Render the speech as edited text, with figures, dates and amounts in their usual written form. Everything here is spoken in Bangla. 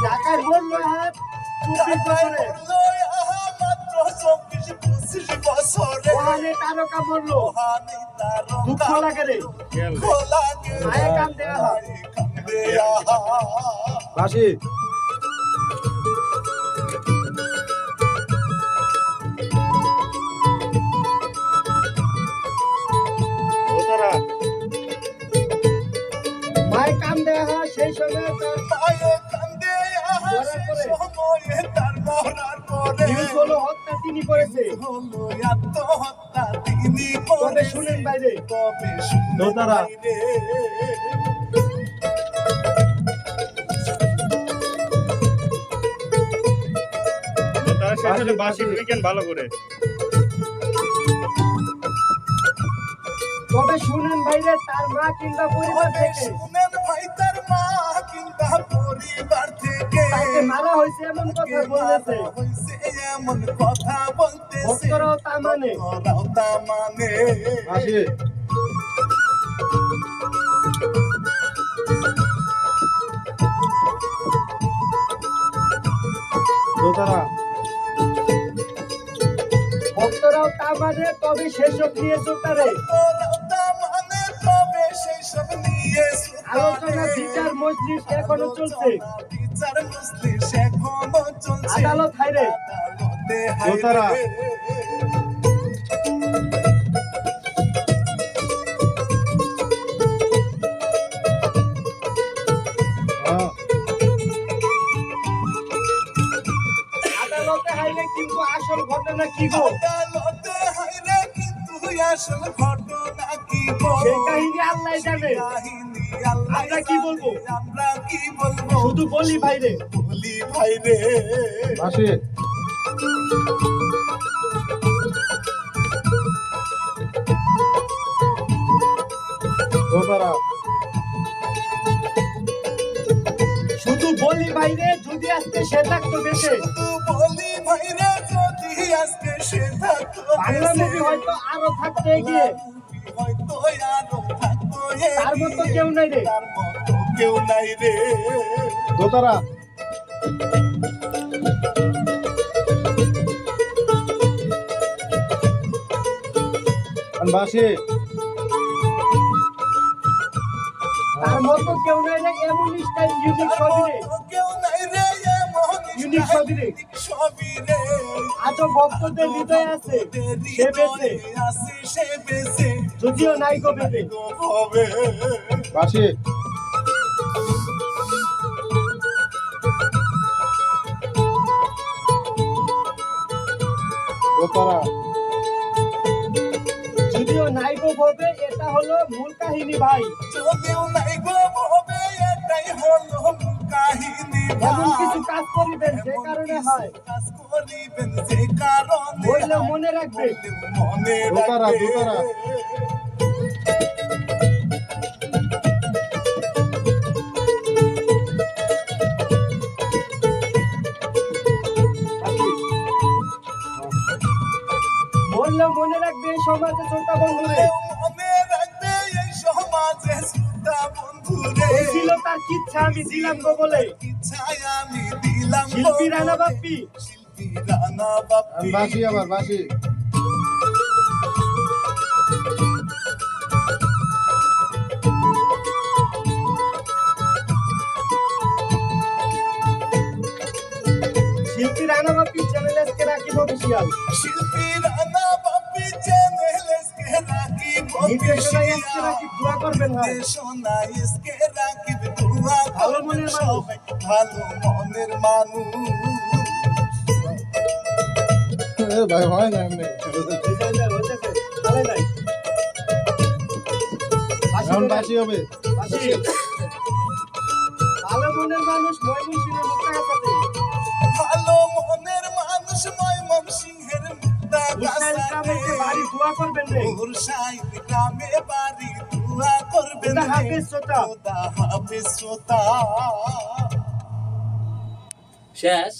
টাকার মূল্য হাত 24 বছরে মাত্র 24-25 বছরে ওখানে তারকা মূল্য দুঃখ লাগে রে মায়ে কান দেয়া হয় বাসি দোতারা মায়ে কান দেয়া হয় সেই সময় তার নিউজ হলো হত্যা তিনি করেছে তবে শুনেন বাইরে দোতারা দোতারা শেষে বাসি উইকেন্ড ভালো করে তবে শুনেন বাইরে তার মা কিংবা পরিবার থেকে তাকে মারা হয়েছে এমন কথা বলেছে ভক্তরাও তা মানে বাসি দোতারা ভক্তরাও তা মানে তবে সেসব নিয়ে চোটারে আলোচনা বিচার মজলিস এখনো চলছে আদালত হাইরে দোতারা আদালতে হাইরে কিন্তু আসল ঘটনা কি গো সেই কাহিনী আল্লাহ জানে আমরা কি বলবো শুধু বলি ভাইরে বাসি দোতারা শুধু বলি ভাইরে যদি আজকে সে থাকতো বেঁচে বাংলা মুভি হয়তো আরো থাকতে এগিয়ে তার মতো কেউ নাই রে দোতারা বাসি তার মতো কেউ নাই রে এমন স্টাইল ইউনিক ছবি রে ইউনিক ছবি রে আজও ভক্তদের হৃদয়ে আছে সে বেঁচে যদিও নাই গো বেঁচে বাসি দোতারা যদিও নাই গো ভবে এটা হলো মূল কাহিনী ভাই এমন কিছু কাজ করিবেন যে কারণে হয় বললে মনে রাখবে দোতারা দোতারা বললে মনে রাখবে এই সমাজে চোটা বন্ধুরে এই ছিল তার কিচ্ছা আমি দিলাম গো বলে শিল্পী রানা বাপ্পি বাসি আবার বাসি শিল্পী রানা বাপ্পি চ্যানেল আজকে রাকিব অফিসিয়াল নির্দেশনায় আজকে রাকিব দোয়া করবেন ভাই ভালো মনের মানুষ ভাই হয় না এমনি এখন বাসি হবে ভালো মনের মানুষ ময়মনসিংহের মুক্তাগাছাতে বাড়ি দোয়া করবেন রে হাফেজ শ্রোতা শেষ